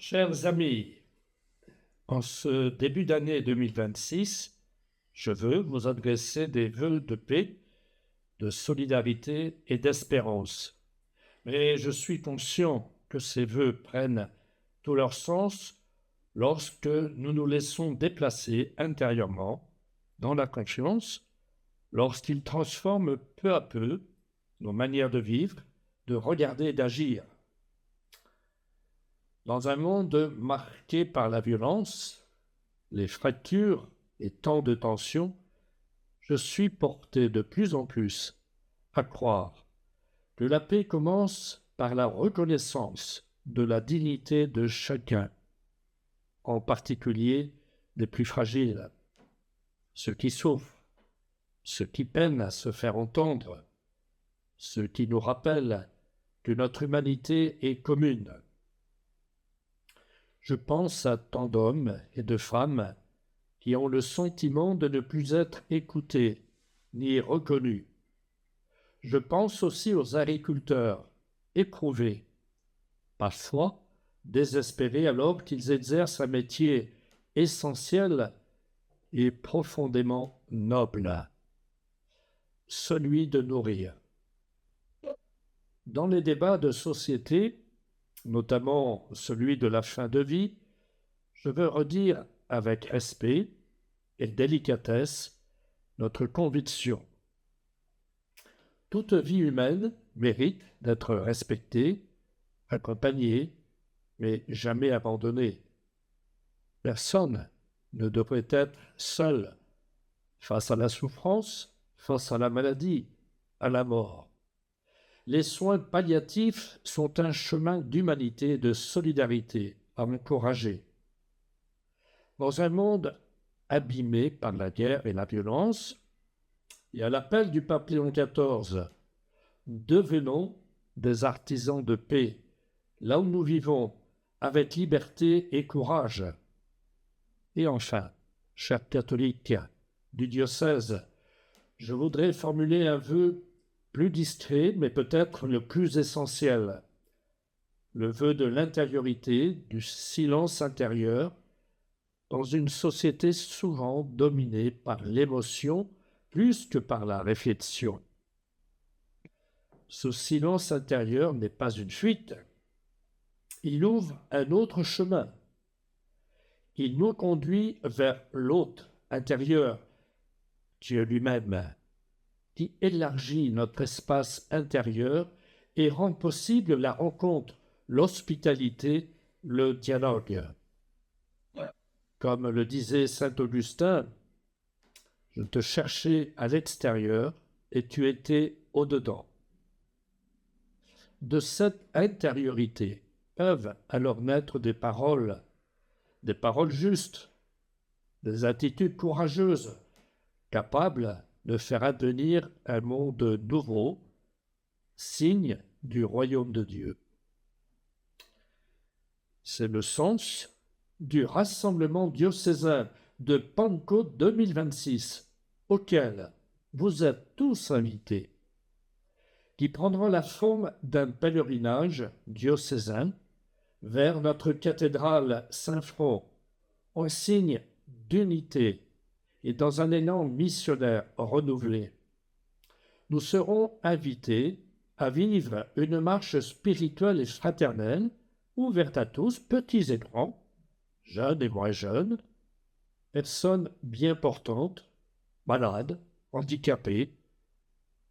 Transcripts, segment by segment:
Chers amis, en ce début d'année 2026, je veux vous adresser des vœux de paix, de solidarité et d'espérance. Mais je suis conscient que ces vœux prennent tout leur sens lorsque nous nous laissons déplacer intérieurement dans la confiance, lorsqu'ils transforment peu à peu nos manières de vivre, de regarder et d'agir. Dans un monde marqué par la violence, les fractures et tant de tensions, je suis porté de plus en plus à croire que la paix commence par la reconnaissance de la dignité de chacun, en particulier des plus fragiles, ceux qui souffrent, ceux qui peinent à se faire entendre, ceux qui nous rappellent que notre humanité est commune. Je pense à tant d'hommes et de femmes qui ont le sentiment de ne plus être écoutés ni reconnus. Je pense aussi aux agriculteurs éprouvés, parfois désespérés alors qu'ils exercent un métier essentiel et profondément noble, celui de nourrir. Dans les débats de société, notamment celui de la fin de vie, je veux redire avec respect et délicatesse notre conviction. Toute vie humaine mérite d'être respectée, accompagnée, mais jamais abandonnée. Personne ne devrait être seul face à la souffrance, face à la maladie, à la mort. Les soins palliatifs sont un chemin d'humanité et de solidarité à encourager. Dans un monde abîmé par la guerre et la violence, et à l'appel du pape Léon XIV, devenons des artisans de paix, là où nous vivons, avec liberté et courage. Et enfin, chers catholiques du diocèse, je voudrais formuler un vœu plus discret, mais peut-être le plus essentiel, le vœu de l'intériorité, du silence intérieur, dans une société souvent dominée par l'émotion plus que par la réflexion. Ce silence intérieur n'est pas une fuite, il ouvre un autre chemin. Il nous conduit vers l'autre intérieur, Dieu lui-même, qui élargit notre espace intérieur et rend possible la rencontre, l'hospitalité, le dialogue. Comme le disait saint Augustin, je te cherchais à l'extérieur et tu étais au-dedans. De cette intériorité peuvent alors naître des paroles justes, des attitudes courageuses, capables de faire advenir un monde nouveau, signe du royaume de Dieu. C'est le sens du rassemblement diocésain de Pentecôte 2026, auquel vous êtes tous invités, qui prendra la forme d'un pèlerinage diocésain vers notre cathédrale Saint-Front, en signe d'unité et dans un élan missionnaire renouvelé. Nous serons invités à vivre une marche spirituelle et fraternelle ouverte à tous, petits et grands, jeunes et moins jeunes, personnes bien portantes, malades, handicapés,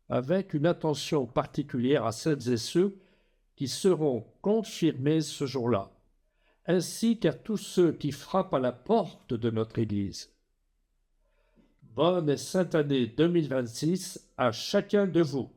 avec une attention particulière à celles et ceux qui seront confirmés ce jour-là, ainsi qu'à tous ceux qui frappent à la porte de notre Église. Bonne et sainte année 2026 à chacun de vous.